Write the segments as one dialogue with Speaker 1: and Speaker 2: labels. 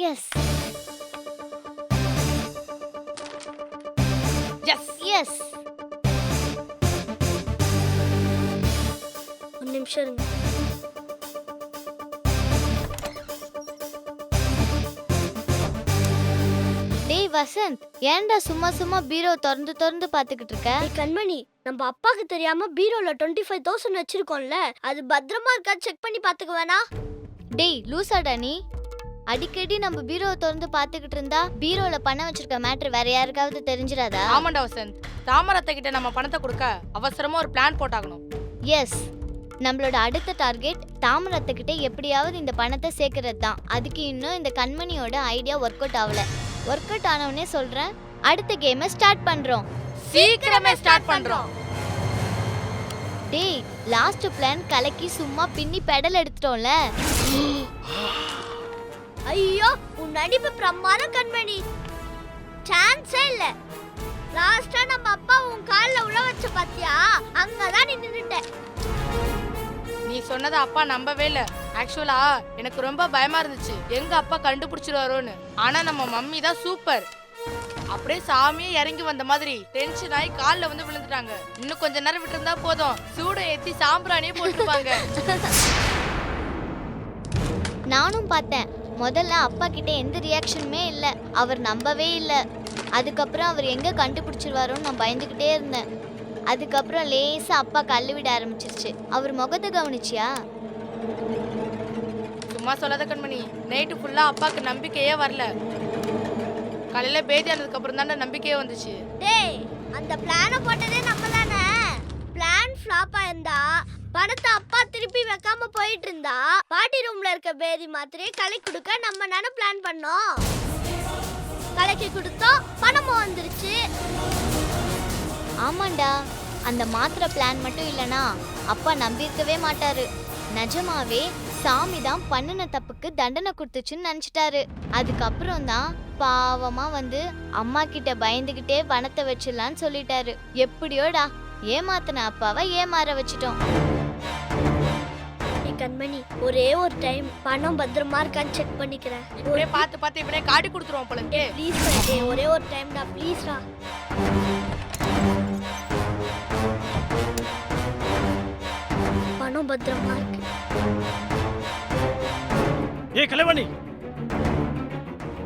Speaker 1: S
Speaker 2: S
Speaker 1: S.
Speaker 3: ஒரு நிமிஷம் இருங்க.
Speaker 1: டேய் வசந்த், ஏன்டா சும்மா சும்மா பீரோ திறந்து திறந்து பாத்துக்கிட்டு இருக்க?
Speaker 3: ஏய் கண்மணி, நம்ம அப்பாக்கு தெரியாம பீரோல 25,000 வச்சிருக்கோம்ல, அது பத்திரமா இருக்கா செக் பண்ணி பாத்துக்க வேணா?
Speaker 1: டேய் லூசாடா நீ? அடிக்கடி நம்ம பீரோவை திறந்து பாத்துக்கிட்டு இருந்தா பீரோல பணம் வச்சிருக்க மேட்ரு வேற யாருக்காவது தெரிஞ்சிராதா?
Speaker 2: ஆமாண்டா வசந்த், தாமரத்தை கிட்ட நம்ம பணத்தை கொடுக்க அவசரமா ஒரு பிளான் போட்டாகணும்.
Speaker 1: எஸ், நம்மளோட அடுத்த டார்கெட் தாமரத்துக்கிட்ட எப்படியாவது இந்த பணத்தை சேர்க்கறது தான். அதுக்கு இன்னும் இந்த கண்மணியோட ஐடியா ஒர்க் அவுட் ஆகல. ஒர்க் அவுட் ஆனவனே சொல்றேன், அடுத்த கேமை ஸ்டார்ட் பண்றோம்.
Speaker 2: சீக்கிரமே ஸ்டார்ட் பண்றோம்.
Speaker 1: டேய், லாஸ்ட் பிளான் கலக்கி சும்மா பின்னி பெடல் எடுத்துட்டோம்ல.
Speaker 3: ஐயோ, உன் நடிப்பு பிரமாதம் கண்மணி. சான்ஸே இல்ல. லாஸ்டா நம்ம அப்பா உன் கால்ல உள்ள வச்ச பாத்தியா? அங்கதான் நீ நின்னுட்ட.
Speaker 2: நீ சொன்னதை அப்பா நம்பவே இல்ல. ஆக்சுவலா எனக்கு ரொம்ப பயமா இருந்துச்சு, எங்க அப்பா கண்டுபிடிச்சிருவாரோன்னு. ஆனா நம்ம மம்மி தான் சூப்பர். அப்படியே சாமியே இறங்கி வந்த மாதிரி டென்ஷன் ஆகி கால்ல வந்து விழுந்துட்டாங்க. இன்னும் கொஞ்ச நேரம் விட்டு இருந்தா போதும், சூட ஏத்தி சாம்பிராணியே போட்டுருப்பாங்க.
Speaker 1: நானும் பார்த்தேன். முதல்ல அப்பா கிட்ட எந்த ரியாக்ஷனுமே இல்லை. அவர் நம்பவே இல்லை. அதுக்கப்புறம் அவர் எங்க கண்டுபிடிச்சிருவாரோன்னு நான் பயந்துக்கிட்டே இருந்தேன். அதுக்கப்புறம் லேசா அப்பா கல்லு விட ஆரம்பிச்சிருச்சு. அவர் முகத்தை கவனிச்சியா?
Speaker 2: சும்மா சொல்லாத கண்மணி, நைட்டு ஃபுல்லா அப்பாக்கு நம்பிக்கையே வரல. காலையில பேதி ஆனதுக்கு அப்புறம் தானே நம்பிக்கையே வந்துச்சு.
Speaker 3: டேய், அந்த பிளானை போட்டதே நம்ம தானே. பிளான் ஃப்ளாப் ஆயிருந்தா பணத்தை அப்பா திருப்பி வைக்காம போயிட்டு இருந்தா பாட்டி ரூம்ல இருக்க பேதி மாத்திரையை கலக்கி கொடுக்க நம்ம தானே பிளான் பண்ணோம். கலக்கி கொடுத்தோம், பணமும் வந்துருச்சு.
Speaker 1: ஆமாண்டா, அந்த மாத்திரை பிளான் மட்டும் இல்லனா அப்பா நம்பியிருக்கவே மாட்டாரு. நிஜமாவே சாமி தான் பண்ணின தப்புக்கு தண்டனை கொடுத்துச்சுன்னு நினைச்சிட்டாரு. அதுக்கப்புறம் தான் பாவமா வந்து அம்மா கிட்ட பயந்துகிட்டே பணத்தை வச்சிடலான்னு சொல்லிட்டாரு. எப்படியோடா ஏமாத்தின அப்பாவை ஏமாற வச்சிட்டோம்.
Speaker 3: கண்மணி, ஒரே ஒரு டைம் பணம் பத்திரமா இருக்கான்னு செக் பண்ணிக்கிறேன்.
Speaker 2: ஒரே பார்த்து பார்த்து இப்படியே காட்டி கொடுத்துருவோம் போலக்கே.
Speaker 3: ப்ளீஸ் பண்ணே, ஒரே ஒரு டைம் டா, ப்ளீஸ் டா. பணம் பத்திரமா இருக்கு.
Speaker 4: ஏய் கலைவாணி,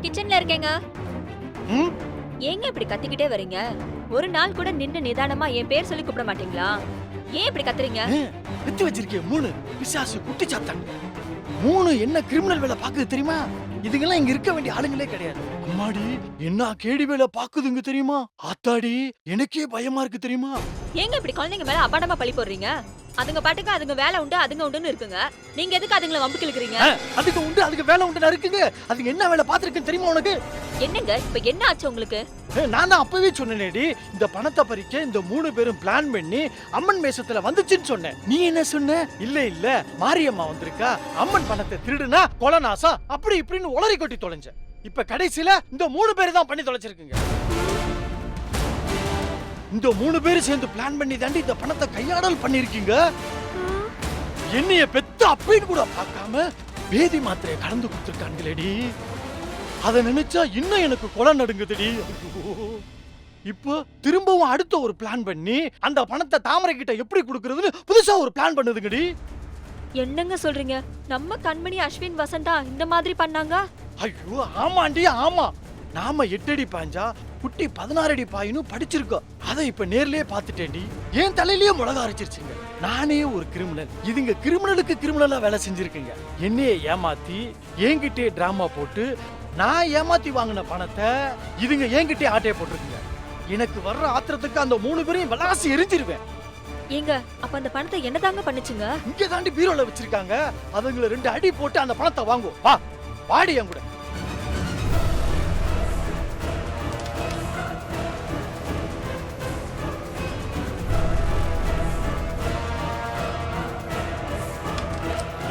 Speaker 5: கிச்சன்ல இருக்கேங்க. ஏங்க இப்படி கத்திக்கிட்டே வரீங்க? ஒரு நாள் கூட நின்னு நிதானமா என் பேர் சொல்லி கூப்பிட மாட்டீங்களா? ஏன் இப்படி கத்துறீங்க?
Speaker 4: வித்து வச்சிருக்கே 3 பிசாசு குட்டி சாத்தான். 3 என்ன கிரிமினல் வேலை பாக்குது தெரியுமா? இதுங்கெல்லாம் இங்க இருக்க வேண்டிய ஆளுங்களே கிடையாது. அம்மாடி, என்ன கேடி வேலை பாக்குதுங்க தெரியுமா? ஆத்தாடி, எனக்கே பயமா இருக்கு தெரியுமா?
Speaker 5: ஏங்க இப்படி குழந்தைங்க மேல அபாண்டமா பழி போடுறீங்க? அதுங்க பாட்டுக்கு அதுங்க வேலை உண்டு அதுங்க உண்டுன்னு இருக்குங்க. நீங்க எதுக்கு அதுங்களை வம்புக்கு இழுக்கிறீங்க?
Speaker 4: அதுக்கு உண்டு அதுக்கு வேலை உண்டு இருக்குங்க. அதுக்கு என்ன வேலை பாத்துருக்குன்னு தெரியுமா உனக்கு?
Speaker 5: என்னங்க இப்ப என்ன ஆச்சு உங்களுக்கு?
Speaker 4: நான் தான் அப்பவே சொன்னேனேடி, இந்த பணத்தை பறிக்க இந்த 3 பேரும் பிளான் பண்ணி அம்மன் மேசத்துல வந்துச்சுன்னு சொன்னேன். நீ என்ன சொன்ன? இல்ல மாரியம்மா வந்திருக்கா, அம்மன் பணத்தை திருடுனா கொலநாசா அப்படி இப்படின்னு உளறி கொட்டி தொலைஞ்ச. இப்ப கடைசியில இந்த 3 பேர் தான் பண்ணி தொலைச்சிருக்குங்க. இந்த 3 பேரும் சேர்ந்து பிளான் பண்ணி தாண்டி இந்த பணத்தை கையாடல் பண்ணிருக்கீங்க. என்னைய பெத்த அப்படின்னு கூட பார்க்காம பேதி மாத்திரையை கலந்து கொடுத்துருக்காங்களேடி. அதை நினைச்சா இன்னும் எனக்கு கொலை நடுங்குதுடி. இப்போ திரும்பவும் அடுத்த ஒரு பிளான் பண்ணி அந்த பணத்தை தாமரை கிட்ட எப்படி கொடுக்கறதுன்னு புதுசா ஒரு பிளான் பண்ணுதுங்கடி.
Speaker 5: என்னங்க சொல்றீங்க? நம்ம கண்மணி அஸ்வின் வசந்தா இந்த மாதிரி பண்ணாங்க?
Speaker 4: ஐயோ ஆமாண்டி ஆமா. நாம 8 அடி பாஞ்சா குட்டி 16 அடி பாயின்னு படிச்சிருக்கோம். அதை இப்ப நேர்லயே பாத்துட்டேன்டி. என் தலையிலேயே முளக அரைச்சிருச்சுங்க. நானே ஒரு கிரிமினல், இதுங்க கிரிமினலுக்கு கிரிமினலா வேலை செஞ்சிருக்குங்க. என்னைய ஏமாத்தி என்கிட்டே டிராமா போட்டு நான் ஏமாத்தி வாங்கின பணத்தை இதுங்க என்கிட்டே ஆட்டையை போட்டிருக்குங்க. எனக்கு வர்ற ஆத்திரத்துக்கு அந்த 3 பேரையும் விளாசி எரிஞ்சிருவேன்.
Speaker 5: ஏங்க அப்ப அந்த பணத்தை என்னதாங்க பண்ணுச்சுங்க?
Speaker 4: இங்க தாண்டி பீரோல வச்சிருக்காங்க. அதுங்களை 2 அடி போட்டு அந்த பணத்தை வாங்குவோம். வா வாடி என் கூட.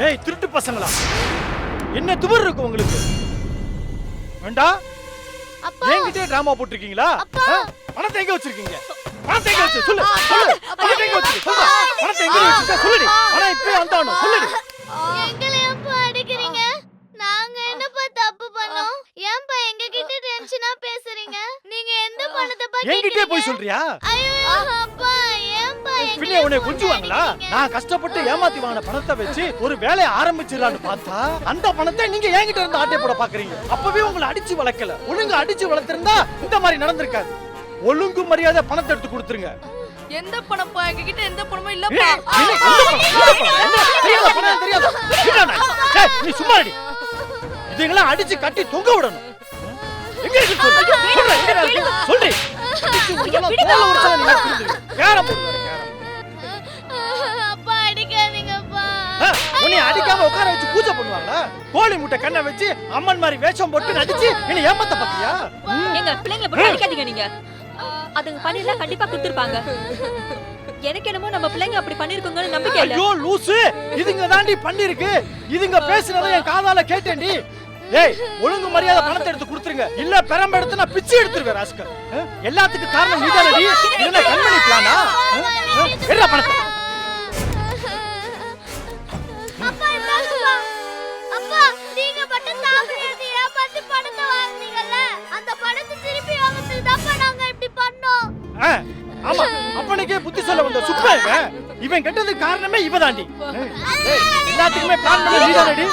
Speaker 4: ஏய் திருட்டு பசங்களா, என்ன துவர் இருக்கு உங்களுக்கு? வேண்டாம், என்கிட்டே டிராமா போட்டிருக்கீங்களா? பணத்தை எங்க வச்சிருக்கீங்க? பணத்தை எங்க வச்சு சொல்லு சொல்லு. பணத்தை எங்க வச்சிருக்க சொல்லு. பணத்தை எங்க வச்சிருக்க சொல்லுடி. பணம் இப்பவே வந்தானோ சொல்லுடி.
Speaker 1: எங்களை எப்ப அடிக்கிறீங்க? நாங்க என்னப்பா தப்பு பண்ணோம்?
Speaker 4: என்கிட்டே போய் சொல்றியா?
Speaker 1: ஐயோ அப்பா ஏன்பா
Speaker 4: பின்ன உன்னை கொஞ்சுவாங்களா? நான் கஷ்டப்பட்டு ஏமாத்தி வாங்கின பணத்தை வச்சு ஒரு வேலையை ஆரம்பிச்சிடலான்னு பார்த்தா அந்த பணத்தை நீங்க என்கிட்ட இருந்து ஆட்டை போட பாக்குறீங்க. அப்பவே உங்களை அடிச்சு வளர்க்கல. ஒழுங்கு அடிச்சு வளர்த்திருந்தா இந்த மாதிரி நடந்திருக்காது. ஒழுங்கு மரியாதை பணத்தை எடுத்து கொடுத்துருங்க.
Speaker 2: எந்த பணப்பா? எங்ககிட்ட எந்த பணமும் இல்லப்பா.
Speaker 4: நீ சும்மா அடி. இதுங்களாம் அடிச்சு கட்டி தொங்க விடணும். எங்க இருக்கு சொல்லு. சொல்லு.
Speaker 1: அப்பா அடிக்காதீங்கப்பா.
Speaker 4: உன்னை அடிக்காம உட்கார வச்சு பூஜை பண்ணுவாங்களா? கோழி முட்டை கண்ணை வச்சு அம்மன் மாதிரி வேஷம் போட்டு நடிச்சு என்ன ஏமாத்த பாத்தியா?
Speaker 5: எங்க பிள்ளைங்களை போட்டு அடிக்காதீங்க நீங்க. அதுங்க பண்ணிருந்தா கண்டிப்பா கொடுத்துருப்பாங்க. எனக்கு என்னமோ நம்ம பிள்ளைங்க அப்படி பண்ணிருக்குங்கன்னு நம்பிக்கை இல்ல.
Speaker 4: ஐயோ லூசு, இதுங்க தாண்டி பண்ணிருக்கு. இதுங்க பேசுனதை என் காதால கேட்டேன்டி. ஏய், ஒழுங்கு மரியாதை பணத்தை எடுத்து கொடுத்துருங்க. இல்ல பெரம்ப எடுத்து நான் பிச்சை எடுத்துருவேன் ராஸ்கல். எல்லாத்துக்கும் காரணம் நீதானடி. என்ன கண்மணி பிளானா? என்ன பணத்தை?
Speaker 3: அப்பா இந்தாங்கப்பா. அப்பா நீங்க மட்டும் தாவணியத்தை ஏமாத்தி பணத்தை வாங்குனீங்கல்ல, அந்த பணத்தை திருப்பி வாங்குறதுக்கு தான் நாங்க இப்படி பண்ணோம்.
Speaker 4: ஆமா, அப்பனுக்கே புத்தி சொல்ல வந்த சுப்பா இவன் கெட்டதுக்கு காரணமே இவதாண்டி. எல்லாத்துக்குமே பிளான் பண்ண நீதானடி.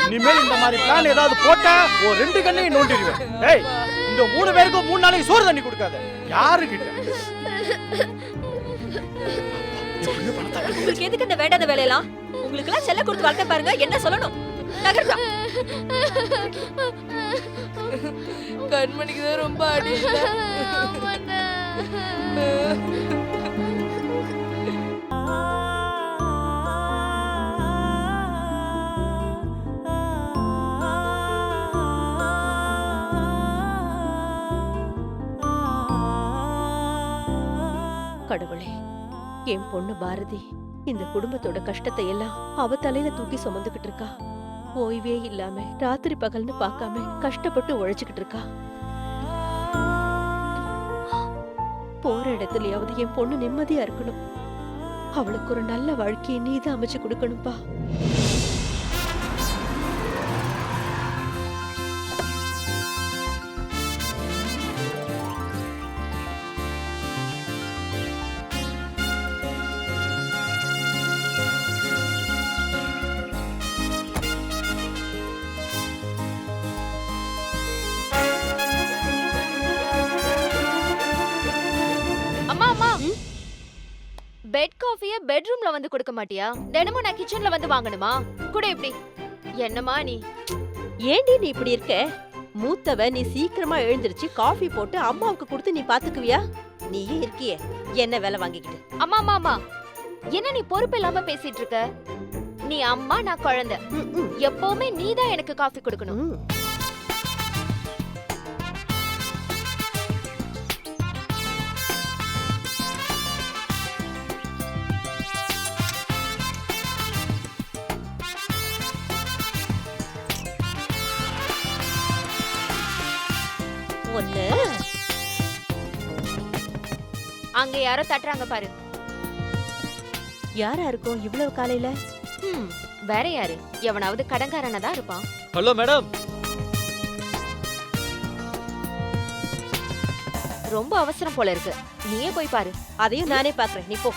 Speaker 4: இனிமேல் இந்த மாதிரி பிளான் ஏதாவது போட்டா ஒரு 2 கண்ணையும் நோண்டிடுவேன். ஏய், இந்த 3 பேருக்கும் 3 நாளைக்கு சோறு தண்ணி கொடுக்காத. யாரு கிட்ட?
Speaker 5: உங்களுக்கு எதுக்கு இந்த வேண்டாத வேலையெல்லாம்? உங்களுக்கு எல்லாம் செல்ல கொடுத்து வளர்க்க பாருங்க. என்ன சொல்லணும்? நகர்றா.
Speaker 2: கண்மணிக்கு தான் ரொம்ப அடி.
Speaker 6: கடவுளே, என் பொண்ணு பாரதி இந்த குடும்பத்தோட கஷ்டத்தை எல்லாம் அவ தலையில தூக்கி சுமந்துகிட்டு இருக்கா. ஓய்வே இல்லாம ராத்திரி பகல்னு பார்க்காம கஷ்டப்பட்டு உழைச்சுக்கிட்டு இருக்கா. போற இடத்துலயாவது என் பொண்ணு நிம்மதியா இருக்கணும். அவளுக்கு ஒரு நல்ல வாழ்க்கையை நீதான் அமைச்சு கொடுக்கணும்பா.
Speaker 1: அம்மா அம்மா, பெட் காஃபிய பெட்ரூம்ல வந்து கொடுக்க மாட்டியா? தினமும் நான் கிச்சன்ல வந்து வாங்கணுமா? கூட எப்படி? என்னம்மா நீ?
Speaker 6: ஏண்டி நீ இப்படி இருக்க? மூத்தவ நீ சீக்கிரமா எழுந்திருச்சு காஃபி போட்டு அம்மாவுக்கு கொடுத்து நீ பாத்துக்குவியா? நீயே இருக்கியே என்ன வேலை வாங்கிக்கிட்டு.
Speaker 1: அம்மா அம்மா அம்மா, என்ன நீ பொறுப்பு இல்லாம பேசிட்டு இருக்க? நீ அம்மா, நான் குழந்தை. எப்பவுமே நீதான் எனக்கு காஃபி கொடுக்கணும்.
Speaker 6: ஒண்ணு
Speaker 1: அங்க யாரோ தட்டுறாங்க பாரு.
Speaker 6: யாரா இருக்கும் இவ்வளவு காலையில?
Speaker 1: வேற யாரு? எவனாவது கடன்காரனா தான் இருப்பான்.
Speaker 7: Hello madam.
Speaker 1: ரொம்ப அவசரம் போல இருக்கு, நீயே போய் பாரு.
Speaker 6: அதையும் நானே பாக்குறேன், நீ போ.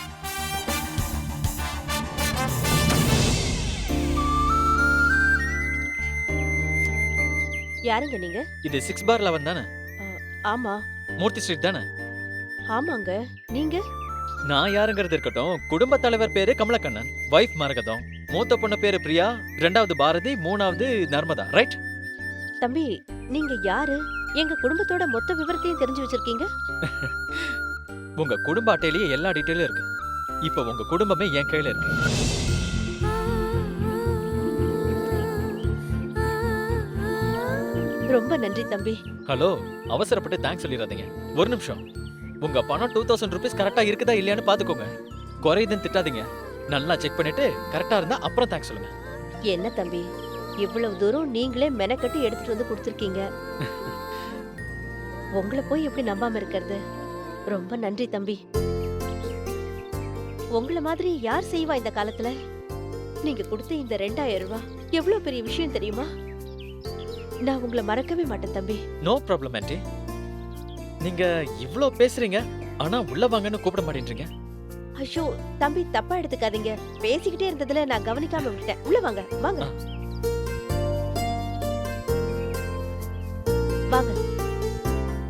Speaker 6: யாருங்க நீங்க?
Speaker 7: இது 6/11 தானே?
Speaker 6: ஆமா.
Speaker 7: மூர்த்தி ஸ்ட்ரீட் தானே?
Speaker 6: ஆமாங்க. நீங்க?
Speaker 7: நான் யாருங்கிறது இருக்கட்டும், குடும்ப தலைவர் பேரு கமலக்கண்ணன், வைஃப் மரகதம், மூத்த பொண்ணு பேரு பிரியா, 2வது பாரதி, 3வது நர்மதா, ரைட்?
Speaker 6: தம்பி, நீங்க யாரு? எங்க குடும்பத்தோட மொத்த விவரத்தையும் தெரிஞ்சு வச்சிருக்கீங்க.
Speaker 7: உங்க குடும்ப அட்டையிலேயே எல்லா டீட்டெயிலும் இருக்கு. இப்போ உங்க குடும்பமே என் கையில இருக்கு.
Speaker 6: ரொம்ப நன்றி தம்பி.
Speaker 7: ஹலோ, அவசரப்பட்டு தேங்க்ஸ் சொல்லிடாதீங்க. ஒரு நிமிஷம். உங்க பணம் 2000 ரூபீஸ் கரெக்டா இருக்குதா இல்லையான்னு பாத்துக்கோங்க. குறையுதுன்னு திட்டாதீங்க. நல்லா செக் பண்ணிட்டு கரெக்டா இருந்தா அப்புறம் தேங்க்ஸ் சொல்லுங்க.
Speaker 6: என்ன தம்பி, இவ்வளவு தூரம் நீங்களே மெனக்கட்டி எடுத்துட்டு வந்து கொடுத்துருக்கீங்க. உங்களை போய் எப்படி நம்பாம இருக்கிறது? ரொம்ப நன்றி தம்பி. உங்களை மாதிரி யார் செய்வா இந்த காலத்துல? நீங்க கொடுத்த இந்த 2000 ரூபாய் எவ்வளவு பெரிய விஷயம் தெரியுமா? நான் உங்களை மறக்கவே மாட்டேன் தம்பி.
Speaker 7: No problem aunty. நீங்க இவ்ளோ பேசுறீங்க ஆனா உள்ள வாங்கன்னு கூப்பிட மாட்டேன்றீங்க.
Speaker 6: ஐயோ தம்பி தப்பா எடுத்துக்காதீங்க, பேசிக்கிட்டே இருந்ததுல நான் கவனிக்காம விட்டேன். உள்ள வாங்க வாங்க வாங்க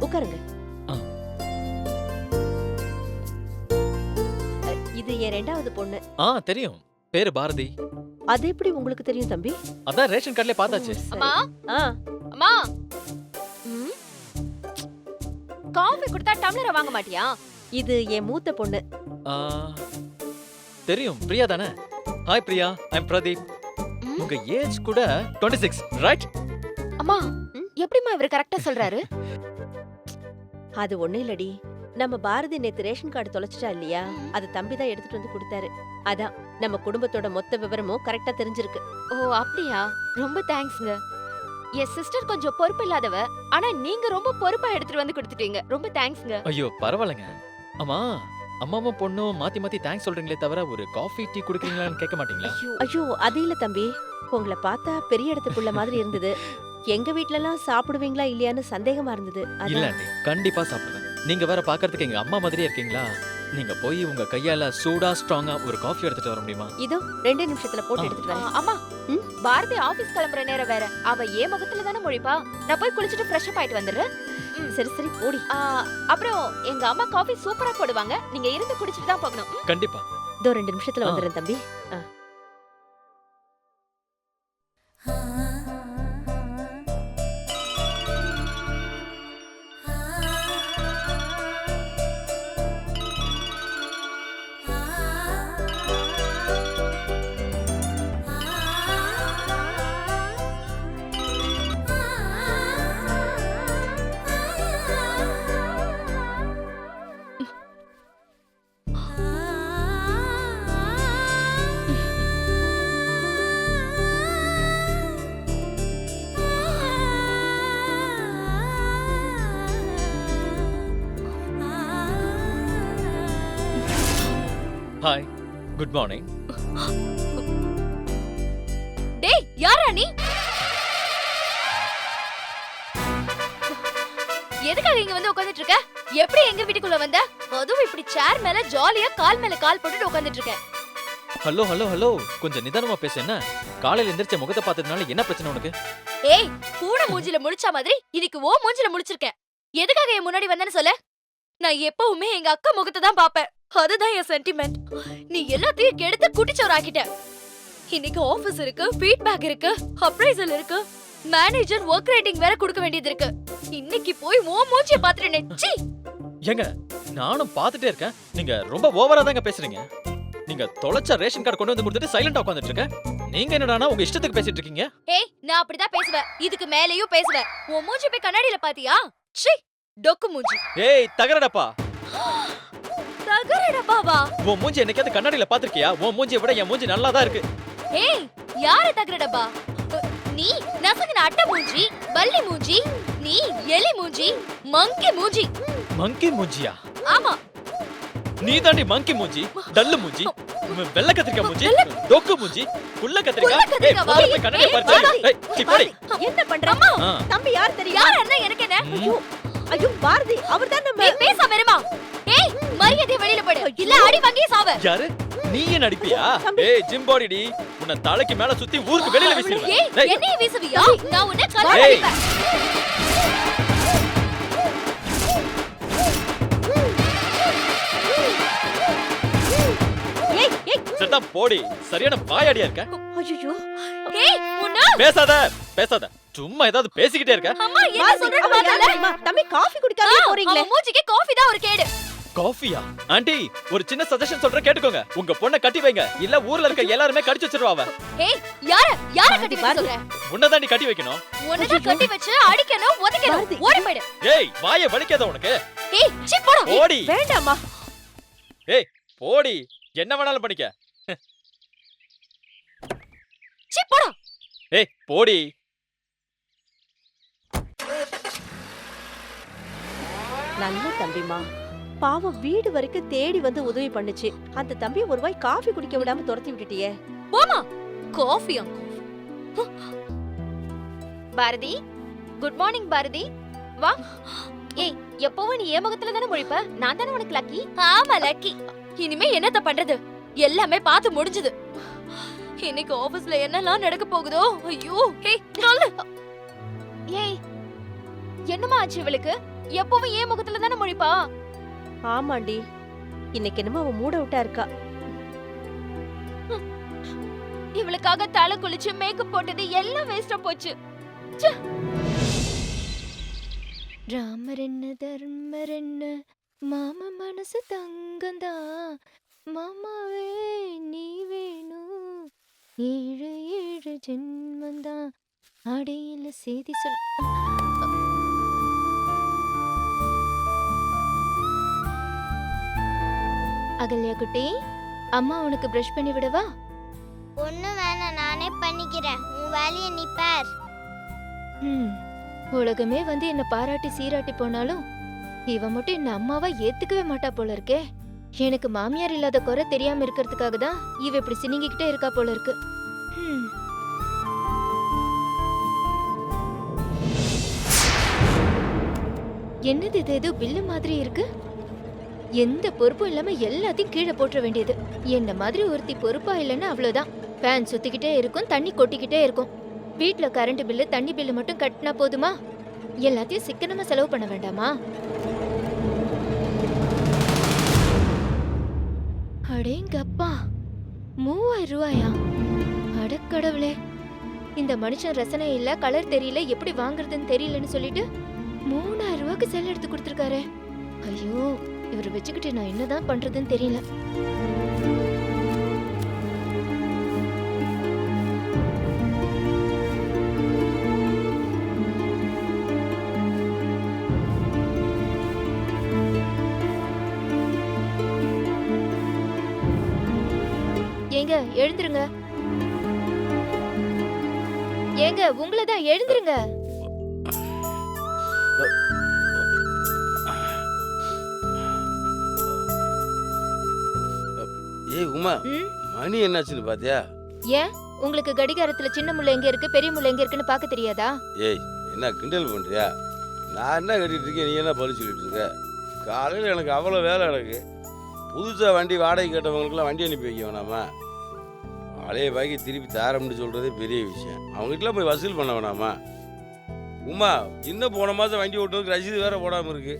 Speaker 6: உட்காருங்க. இது என் 2வது பொண்ணு.
Speaker 7: தெரியும், பேரு பாரதி.
Speaker 6: அது எப்படி உங்களுக்கு தெரியும் தம்பி?
Speaker 7: அதான் ரேஷன் கார்டுல பார்த்தாச்சு.
Speaker 5: அம்மா
Speaker 6: ஆ
Speaker 5: அம்மா, காஃபி கொடுத்தா டம்ளரை வாங்க மாட்டியா?
Speaker 6: இது என் மூத்த பொண்ணு.
Speaker 7: தெரியும், பிரியா தானே? Hi Priya, I'm Pradeep. உங்க ஏஜ் கூட 26, ரைட்?
Speaker 5: அம்மா, எப்படிம்மா இவர் கரெக்டா சொல்றாரு?
Speaker 6: அது ஒண்ணு இல்லடி, நம்ம பாரதி நேத்து ரேஷன் கார்டு தொலைச்சிட்டா இல்லையா, அது தம்பி தான் எடுத்துட்டு வந்து கொடுத்தாரு. அதான் நம்ம குடும்பத்தோட மொத்த விவரமும் கரெக்டா தெரிஞ்சிருக்கு.
Speaker 5: ஓ அப்படியா? ரொம்ப தேங்க்ஸ்ங்க. என் சிஸ்டர் கொஞ்சம் பொறுப்பு இல்லாதவ, ஆனா நீங்க ரொம்ப பொறுப்பா எடுத்துட்டு வந்து கொடுத்துட்டீங்க. ரொம்ப தேங்க்ஸ்ங்க.
Speaker 7: ஐயோ பரவாயில்லைங்க. ஆமா, அம்மாவும் பொண்ணும் மாத்தி மாத்தி தேங்க்ஸ் சொல்றீங்களே தவிர ஒரு காஃபி டீ குடுக்குறீங்களான்னு கேட்க மாட்டீங்களா?
Speaker 6: ஐயோ அது இல்ல தம்பி, உங்களை பார்த்தா பெரிய இடத்துக்குள்ள மாதிரி இருந்தது. எங்க வீட்ல எல்லாம் சாப்பிடுவீங்களா இல்லையான்னு சந்தேகமா இருந்தது.
Speaker 7: இல்ல ஆண்டி, கண்டிப்பா சாப்பிடுவேன். நீங்க வேற பாக்குறதுக்கு எங்க அம்மா மாதிரியே இருக்கீங்களா? நீங்க போய் உங்க கையால சூடா ஸ்ட்ராங்கா ஒரு காஃபி எடுத்துட்டு வர முடியுமா?
Speaker 6: இதோ 2 நிமிஷத்துல போட்டு எடுத்துட்டு வரேன்.
Speaker 5: அம்மா, பாரதி ஆபீஸ் கிளம்புற நேரம் வேற. அவ ஏன் முகத்துல தானே முழிப்பா. நான் போய் குளிச்சிட்டு ஃப்ரெஷ் அப் ஆயிட்டு வந்துடுறேன்.
Speaker 6: சரி சரி போடி.
Speaker 5: அப்புறம் எங்க அம்மா காஃபி சூப்பரா போடுவாங்க. நீங்க இருந்து குடிச்சிட்டு தான் போகணும்.
Speaker 7: கண்டிப்பா.
Speaker 6: இதோ 2 நிமிஷத்துல வந்துடுறேன் தம்பி.
Speaker 7: Hi, good morning.
Speaker 5: டேய், யாரா நீ? எதுக்காக இங்க வந்து உட்கார்ந்துட்டு இருக்க? எப்படி எங்க வீட்டுக்குள்ள வந்த? அதுவும் இப்படி சேர் மேல ஜாலியா கால் மேல கால் போட்டுட்டு உட்கார்ந்துட்டு இருக்க.
Speaker 7: ஹலோ ஹலோ ஹலோ, கொஞ்சம் நிதானமா பேசு. என்ன காலையில எந்திரிச்ச முகத்தை பார்த்ததுனால என்ன பிரச்சனை உனக்கு?
Speaker 5: ஏய், பூனை மூஞ்சில முழிச்ச மாதிரி இன்னைக்கு ஓ மூஞ்சில முழிச்சிருக்கேன். எதுக்காக என் முன்னாடி வந்தேன்னு சொல்ல? நான் எப்பவுமே எங்க அக்கா முகத்தை தான் பாப்பேன். அதுதான் என் சென்டிமெண்ட். நீ எல்லாத்தையும் கெடுத்து குட்டிச்சோர் ஆக்கிட்ட. இன்னைக்கு ஆபீஸ் இருக்கு, ஃபீட்பேக் இருக்கு, அப்ரைசல் இருக்கு, மேனேஜர் ஒர்க் ரேட்டிங் வேற கொடுக்க வேண்டியது இருக்கு. இன்னைக்கு போய் ஓ மூஞ்சிய பாத்துட்டு நெச்சி.
Speaker 7: ஏங்க, நானும் பார்த்துட்டே இருக்கேன். நீங்க ரொம்ப ஓவரா தாங்க பேசுறீங்க. நீங்க தொலைச்ச ரேஷன் கார்டு கொண்டு வந்து கொடுத்துட்டு சைலண்டா உட்கார்ந்துட்டு இருக்க. நீங்க என்னடானா உங்க இஷ்டத்துக்கு பேசிட்டு இருக்கீங்க?
Speaker 5: ஏய், நான் அப்படிதான் பேசுவேன். இதுக்கு மேலயும் பேசுவேன். உன் மூஞ்சி போய் கண்ணாடியில பாத்தியா? ச்சீ, டொக்கு மூஞ்சி.
Speaker 7: ஏய் தகரடப்பா.
Speaker 5: தகரடப்பாவா?
Speaker 7: உன் மூஞ்சி என்னைக்காவது கண்ணாடியில பாத்திருக்கியா? உன் மூஞ்சியை விட என் மூஞ்சி நல்லா தான் இருக்கு.
Speaker 5: ஏய், யாரு தகரடப்பா? நீ நசங்கின அட்டை மூஞ்சி, பல்லி மூஞ்சி, நீ எலி மூஞ்சி, மங்கி மூஞ்சி.
Speaker 7: மங்கி மூஞ்சியா?
Speaker 5: ஆமா,
Speaker 7: நீ தாண்டி மங்கி மூஞ்சி, டல்லு மூஞ்சி, வெள்ளை கத்திரிக்காய் மூஞ்சி, டொக்கு மூஞ்சி, புள்ள கத்திரிக்காய். ஏய், முதல்ல போய் கண்ணாடியை பாரு. ஏய், சீ போடி.
Speaker 6: என்ன பண்ற? தம்பி யார் தெரியுமா?
Speaker 5: யார் என்ன எனக்கு என்ன?
Speaker 6: ஐயோ பாரதி, அவர்தான் நம்ம.
Speaker 5: ஏய், பேசாம இருமா. ஏய், மரியாதையா வெளியில போடு. இல்ல அடி வாங்கியே சாவ.
Speaker 7: யாரு? நீ ஏன் நடிப்பியா? ஏய் ஜிம்பாடிடி, உன்னை தலைக்கு மேல சுத்தி ஊருக்கு வெளியில வீசிடுவேன்.
Speaker 5: ஏய், என்னைய வீசுவியா? நான் உன்னை கல்ல
Speaker 7: ஏய்.
Speaker 5: அடிப்பேன்.
Speaker 6: ஏய் ஏய்
Speaker 7: செத்தா போடி. சரியான வாயாடியா இருக்க.
Speaker 6: ஐயோ
Speaker 5: ஏய், உன்ன
Speaker 7: பேசாத பேசாத, சும்மா ஏதாவது பேசிக்கிட்டே இருக்க.
Speaker 5: அம்மா என்ன சொல்றேன்னு பாக்கல.
Speaker 6: தம்பி காஃபி குடிக்காம போறீங்களே.
Speaker 5: அவன் மூஞ்சிக்கு காஃபி தான் ஒரு கேடு.
Speaker 7: காஃபியா? ஆண்டி, ஒரு சின்ன சஜஷன் சொல்றேன் கேட்டுக்கோங்க. உங்க பொண்ணை கட்டி வைங்க, இல்ல ஊர்ல இருக்க எல்லாருமே கடிச்சு வச்சிருவா அவ.
Speaker 5: ஏய், யார கட்டி வைக்க சொல்ற?
Speaker 7: உன்னதாண்டி கட்டி வைக்கணும்.
Speaker 5: உன்னதான் கட்டி வச்சு அடிக்கணும், உதைக்கணும். ஓடி போய்டு.
Speaker 7: ஏய், வாயை வலிக்காத உனக்கு.
Speaker 5: ஏய், சீ போடா.
Speaker 7: போடி.
Speaker 6: வேண்டாம்மா.
Speaker 7: ஏய், போடி. என்ன வேணாலும் பண்ணிக்க.
Speaker 5: சீ போடா.
Speaker 7: ஏய், போடி.
Speaker 6: நல்ல தம்பிமா, பாவம் வீடு வரைக்கும் தேடி வந்து உதவி பண்ணுச்சு. அந்த தம்பி ஒரு வாய் காஃபி குடிக்க விடாம துரத்தி விட்டுட்டியே.
Speaker 5: போமா. காஃபியா? Bharathi, good morning Bharathi. வா. ஏய் எப்பவும் நீ என் முகத்துல தானே முழிப்ப, நான் தானே உனக்கு லக்கி. ஆமா லக்கி. இனிமே என்னத்த பண்றது, எல்லாமே பார்த்து முடிஞ்சது. இன்னைக்கு ஆபீஸ்ல என்னெல்லாம் நடக்க போகுதோ. ஐயோ ஏய் சொல்லு. ஏய் என்னமா ஆச்சு இவளுக்கு, எப்பவும் என் முகத்துல தானே முழிப்பா.
Speaker 6: ஆமாண்டி, இன்னைக்கு என்னமோ அவ மூட விட்டா இருக்கா.
Speaker 5: இவளுக்காக தலை குளிச்சு மேக்கப் போட்டது எல்லாம் வேஸ்டா போச்சு. ராமரென்ன தர்மரென்ன மாமா மனசு தங்கந்தா, மாமாவே நீ வேணும், ஏழு ஏழு ஜென்மந்தா அடையில செய்தி சொல். அகல்யா குட்டி, அம்மா உனக்கு பிரஷ் பண்ணி விடவா?
Speaker 3: ஒன்னும் வேணாம், நானே பண்ணிக்கிறேன். உன் வேலையை நீ பார்.
Speaker 5: உலகமே வந்து என்ன பாராட்டி சீராட்டி போனாலும் இவ மட்டும் என்ன அம்மாவா ஏத்துக்கவே மாட்டா போல இருக்கே. எனக்கு மாமியார் இல்லாத குறை தெரியாம இருக்கிறதுக்காக தான் இவ இப்படி சினிங்கிக்கிட்டே இருக்கா போல இருக்கு. என்னது இது, ஏதோ பில்லு மாதிரி இருக்கு. எந்த பொறுப்பும் இல்லாம எல்லாத்தையும் கீழே போட்டுற வேண்டியது. என்ன மாதிரி ஒருத்தி பொறுப்பா இல்லைன்னா அவ்வளவுதான். ஃபேன் சுத்திக்கிட்டே இருக்கும், தண்ணி கொட்டிக்கிட்டே இருக்கும். வீட்ல கரண்ட் பில்லு தண்ணி பில்லு மட்டும் கட்டினா போதுமா? எல்லாத்தையும் சிக்கனமா செலவு பண்ண வேண்டாமா? அடேங்கப்பா, 3000 ரூபாயா? அடக்கடவுளே, இந்த மனுஷன் ரசனை இல்ல, கலர் தெரியல, எப்படி வாங்குறதுன்னு தெரியலன்னு சொல்லிட்டு 3000 ரூபாய்க்கு செல் எடுத்து கொடுத்துருக்காரு. ஐயோ, இவரை வச்சுக்கிட்டு நான் என்னதான் பண்றதுன்னு தெரியல. ஏங்க எழுந்துருங்க, ஏங்க உங்களதான் எழுந்துருங்க.
Speaker 8: ஏய் உமா,
Speaker 5: ம்?
Speaker 8: மணி என்னாச்சுன்னு பாத்தியா?
Speaker 5: ஏன் உங்களுக்கு கடிகாரத்துல சின்ன முள்ள எங்க இருக்கு பெரிய முள்ள எங்க இருக்குன்னு பார்க்க தெரியாதா?
Speaker 8: ஏய் என்ன கிண்டல் பண்றியா? நான் என்ன கட்டிட்டு இருக்கேன், நீ என்ன பதில் சொல்லிட்டு இருக்க? காலையில் எனக்கு அவ்வளோ வேலை எனக்கு. புதுசாக வண்டி வாடகை கேட்டவங்களுக்குலாம் வண்டி அனுப்பி வைக்க வேணாமா? பழைய பாக்கி திருப்பி தாரம்னு சொல்கிறதே பெரிய விஷயம். அவங்ககிட்டலாம் போய் வசூல் பண்ண வேணாமா? உமா, இன்னும் போன மாதம் வண்டி ஓட்டுறதுக்கு ரசீது வேற போடாமல் இருக்கு.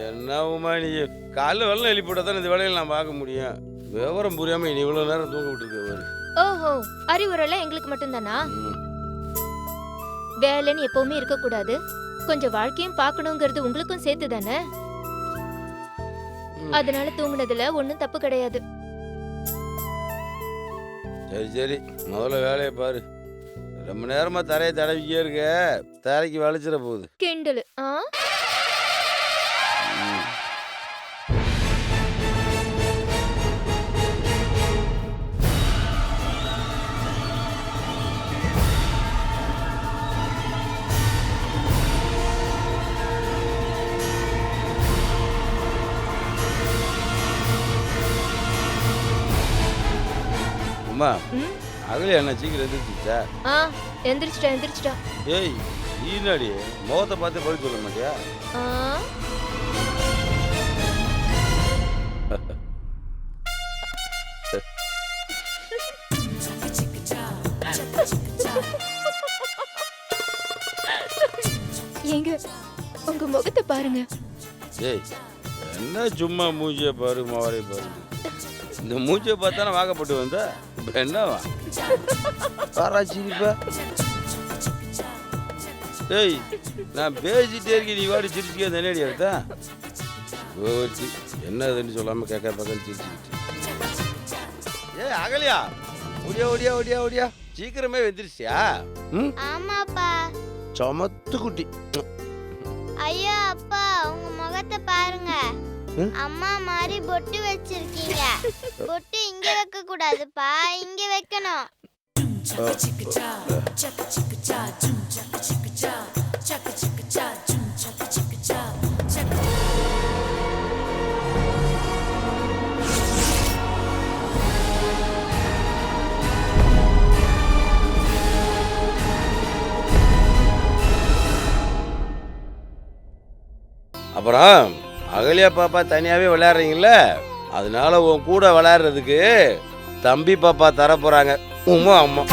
Speaker 8: என்ன உமா, நீ காலைல வெள்ளம் எழுப்பிவிட்டா தான் இந்த வேலையில் நான் பார்க்க முடியும். விவரம் புரியாமல் நீ இவ்வளோ நேரம் தூங்க விட்டுருக்க.
Speaker 5: ஓஹோ, அறிவுரெல்லாம் எங்களுக்கு மட்டும்தானா? வேலைன்னு எப்பவுமே இருக்க கூடாது, கொஞ்சம் வாழ்க்கையும் பார்க்கணுங்கிறது உங்களுக்கும் சேர்த்து தானே. அதனால தூங்குனதுல ஒன்னும் தப்பு கிடையாது.
Speaker 8: சரி சரி, முதல்ல வேலையை பாரு. ரொம்ப நேரமா தரையை தடவிக்கே இருக்க, தரைக்கு வலிச்சிட போகுது.
Speaker 5: கிண்டலு.
Speaker 8: அம்மா, அகலி என்ன சீக்கிரம் எந்திரிச்சிச்சா?
Speaker 5: எந்திரிச்சிட்டா எந்திரிச்சிட்டா.
Speaker 8: ஏய், ஈனாடி முகத்தை பார்த்து பதில் சொல்ல மாட்டியா?
Speaker 5: ஏங்க உங்க முகத்தை பாருங்க.
Speaker 8: ஏய், என்ன சும்மா மூஞ்சியை பாரு மாவரை பாரு. இந்த மூஞ்சியை பார்த்தானே வாக்கப்பட்டு வந்த என்னவா பாராச்சிப்பா? ஏய், நான் பேசிட்டே இருக்கேன், நீ வாடி சிரிச்சுக்கே தண்ணி எடுத்தா ஓச்சு. என்னதுன்னு சொல்லாம கேட்க பக்கம் சிரிச்சுக்கிட்டு. ஏய் அகலியா, ஓடியா ஓடியா ஓடியா ஓடியா, சீக்கிரமே வெந்துருச்சியா?
Speaker 3: ஆமாப்பா.
Speaker 8: சமத்து குட்டி.
Speaker 3: ஐயா அப்பா, உங்க முகத்தை பாருங்க. அம்மா மாதிரி பொட்டு வச்சிருக்கீங்க. பொட்டு இங்க வைக்க கூடாதுப்பா, இங்க வைக்கணும்.
Speaker 8: அப்புறம் அகலியா பாப்பா தனியாகவே விளையாடுறீங்கள, அதனால உன் கூட விளையாடுறதுக்கு தம்பி பாப்பா தர போகிறாங்க. உமா அம்மா